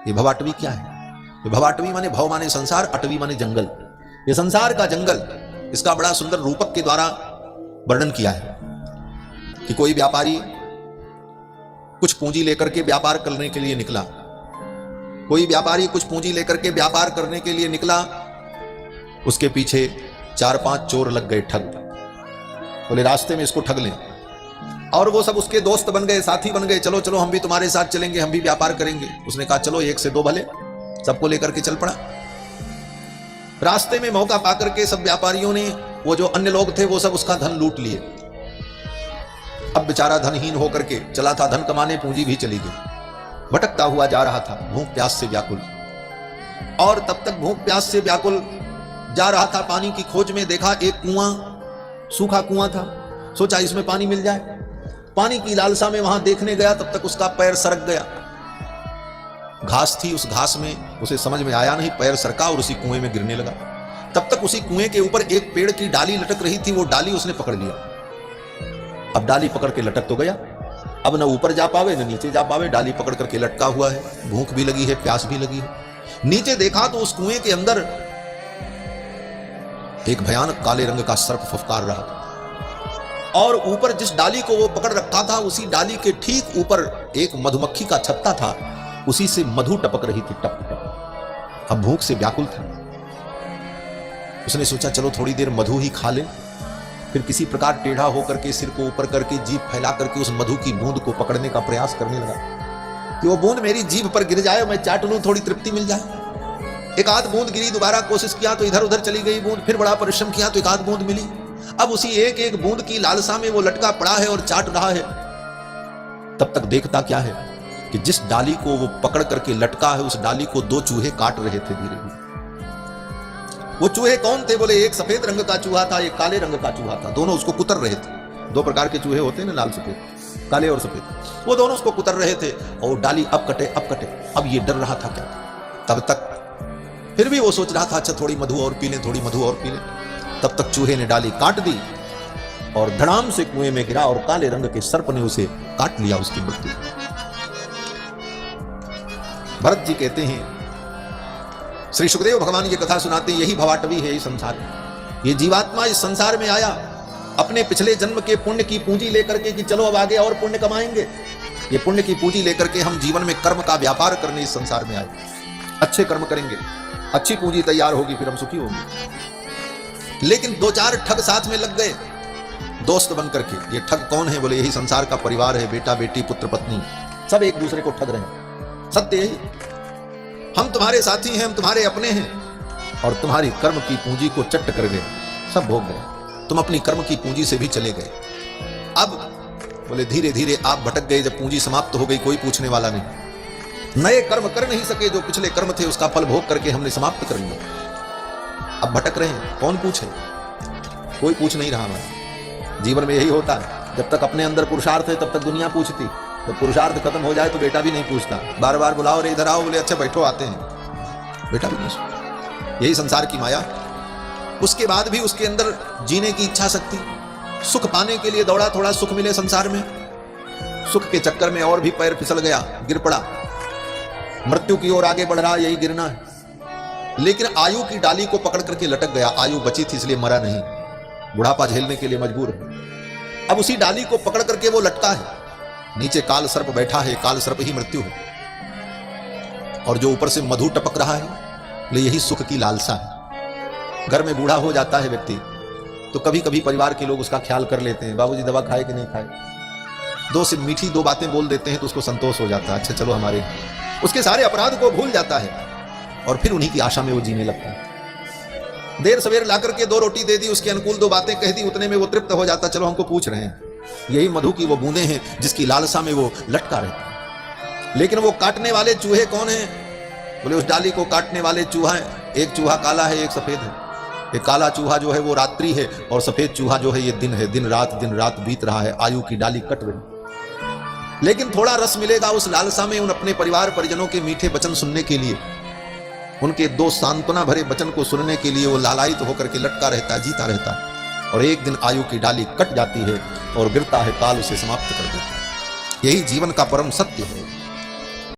ये भवाटवी क्या है? ये भवाटवी माने भव माने संसार, अटवी माने जंगल। ये संसार का जंगल, इसका बड़ा सुंदर रूपक के द्वारा वर्णन किया है कि कोई व्यापारी कुछ पूंजी लेकर के व्यापार करने के लिए निकला। कोई व्यापारी कुछ पूंजी लेकर के व्यापार करने के लिए निकला, उसके पीछे 4-5 चोर लग गए ठग। बोले रास्ते में इसको ठग लें, और वो सब उसके दोस्त बन गए, साथी बन गए। चलो चलो हम भी तुम्हारे साथ चलेंगे, हम भी व्यापार करेंगे। उसने कहा चलो 1 से 2 भले, सबको लेकर के चल पड़ा। रास्ते में मौका पाकर के सब व्यापारियों ने, वो जो अन्य लोग थे वो सब उसका धन लूट लिए। अब बेचारा धनहीन होकर के चला था, धन कमाने, पूंजी भी चली गई। भटकता हुआ जा रहा था, भूख प्यास से व्याकुल। और तब तक भूख प्यास से व्याकुल जा रहा था, पानी की खोज में देखा एक कुआं, सूखा कुआं था। सोचा इसमें पानी मिल जाए। पानी की लालसा में वहां देखने गया, तब तक उसका पैर सरक गया। घास थी, उस घास में उसे समझ में आया नहीं, पैर सरका और उसी कुएं में गिरने लगा। तब तक उसी कुएं के ऊपर एक पेड़ की डाली लटक रही थी, वो डाली उसने पकड़ लिया। अब डाली पकड़ के लटक तो गया, अब न ऊपर जा पावे न नीचे जा पावे, डाली पकड़ करके लटका हुआ है। भूख भी लगी है, प्यास भी लगी है। नीचे देखा तो उस कुएं के अंदर एक भयानक काले रंग का सर्प फुफकार रहा था, और ऊपर जिस डाली को वो पकड़ रखा था, उसी डाली के ठीक ऊपर एक मधुमक्खी का छत्ता था, उसी से मधु टपक रही थी, टप टप। अब भूख से व्याकुल था, उसने सोचा चलो थोड़ी देर मधु ही खा ले। फिर किसी प्रकार टेढ़ा होकर के, सिर को ऊपर करके, जीभ फैला करके उस मधु की बूंद को पकड़ने का प्रयास करने लगा कि वो बूंद मेरी जीभ पर गिर जाए, मैं चाट लूं, थोड़ी तृप्ति मिल जाए। एक आध बूंद गिरी, दोबारा कोशिश किया तो इधर उधर चली गई बूंद, फिर बड़ा परिश्रम किया तो एक आध बूंद मिली। अब उसी एक एक बूंद की लालसा में वो लटका पड़ा है और चाट रहा है। तब तक देखता क्या है कि जिस डाली को वो पकड़ करके लटका है, उस डाली को 2 चूहे काट रहे थे धीरे धीरे। वो चूहे कौन थे? बोले एक सफेद रंग का चूहा था, एक काले रंग का चूहा था। दोनों उसको कुतर रहे थे। 2 प्रकार के चूहे होते हैं ना, लाल सफेद, काले और सफेद। वो दोनों उसको कुतर रहे थे, और डाली अब कटे अब कटे। अब ये डर रहा था क्या? तब तक फिर भी वो सोच रहा था अच्छा थोड़ी मधु और पी लें, थोड़ी मधु और पी लें। तब तक चूहे ने डाली काट दी और धड़ाम से कुएं में गिरा, और काले रंग के सर्प ने उसे काट लिया, उसकी मृत्यु। भरत जी कहते हैं, श्री सुखदेव भगवान ये कथा सुनाते, यही भवाटवी है ये संसार। ये जीवात्मा इस संसार में आया अपने पिछले जन्म के पुण्य की पूंजी लेकर के कि चलो अब आगे और पुण्य कमाएंगे। ये पुण्य की पूंजी लेकर के हम जीवन में कर्म का व्यापार करने इस संसार में आए। अच्छे कर्म करेंगे, अच्छी पूंजी तैयार होगी, फिर हम सुखी होंगे। लेकिन 2-4 ठग साथ में लग गए दोस्त बन करके। ये ठग कौन है? बोले यही संसार का परिवार है, बेटा बेटी पुत्र पत्नी, सब एक दूसरे को ठग रहे हैं। सत्य यही, हम तुम्हारे साथी हैं, हम तुम्हारे अपने हैं, और तुम्हारी कर्म की पूंजी को चट्ट कर गए, सब भोग गए। तुम अपनी कर्म की पूंजी से भी चले गए। अब बोले धीरे धीरे आप भटक गए। जब पूंजी समाप्त हो गई, कोई पूछने वाला नहीं। नए कर्म कर नहीं सके, जो पिछले कर्म थे उसका फल भोग करके हमने समाप्त कर लिया। अब भटक रहे हैं, कौन पूछे? कोई पूछ नहीं रहा। हमारे जीवन में यही होता है, जब तक अपने अंदर पुरुषार्थ है तब तक दुनिया पूछती, जब पुरुषार्थ खत्म हो जाए तो बेटा भी नहीं पूछता। बार बार बुलाओ रे इधर आओ, बोले अच्छा बैठो आते हैं, बेटा भी नहीं। यही संसार की माया। उसके बाद भी उसके अंदर जीने की इच्छा शक्ति, सुख पाने के लिए दौड़ा, थोड़ा सुख मिले संसार में, सुख के चक्कर में और भी पैर फिसल गया, गिर पड़ा, मृत्यु की ओर आगे बढ़ रहा, यही गिरना है। लेकिन आयु की डाली को पकड़ करके लटक गया। आयु बची थी इसलिए मरा नहीं, बुढ़ापा झेलने के लिए मजबूर है। अब उसी डाली को पकड़ करके वो लटका है, नीचे काल सर्प बैठा है, काल सर्प ही मृत्यु है, और जो ऊपर से मधु टपक रहा है, यही सुख की लालसा है। घर में बूढ़ा हो जाता है व्यक्ति तो कभी कभी परिवार के लोग उसका ख्याल कर लेते हैं, बाबूजी दवा खाए कि नहीं खाए, 2 से मीठी 2 बातें बोल देते हैं तो उसको संतोष हो जाता है, अच्छा चलो हमारे, उसके सारे अपराध को भूल जाता है, और फिर उन्हीं की आशा में वो जीने लगता है। देर सवेर लाकर के 2 रोटी दे दी, उसके अनुकूल 2 बातें कह दी, उतने में वो तृप्त हो जाता, चलो हमको पूछ रहे हैं। यही मधु की वो बूंदें हैं जिसकी लालसा में वो लटका रहता है। लेकिन वो काटने वाले चूहे कौन हैं? बोले उस डाली को काटने वाले चूहा है। एक चूहा काला है, एक सफेद है। एक काला चूहा जो है वो रात्रि है, और सफेद चूहा जो है ये दिन है। दिन रात बीत रहा है, आयु की डाली कट रही। लेकिन थोड़ा रस मिलेगा उस लालसा में, उन अपने परिवार परिजनों के मीठे वचन सुनने के लिए, उनके 2 सांत्वना भरे वचन को सुनने के लिए वो लालायित होकर के लटका रहता है, जीता रहता है। और एक दिन आयु की डाली कट जाती है और गिरता है, काल उसे समाप्त कर देता है। यही जीवन का परम सत्य है।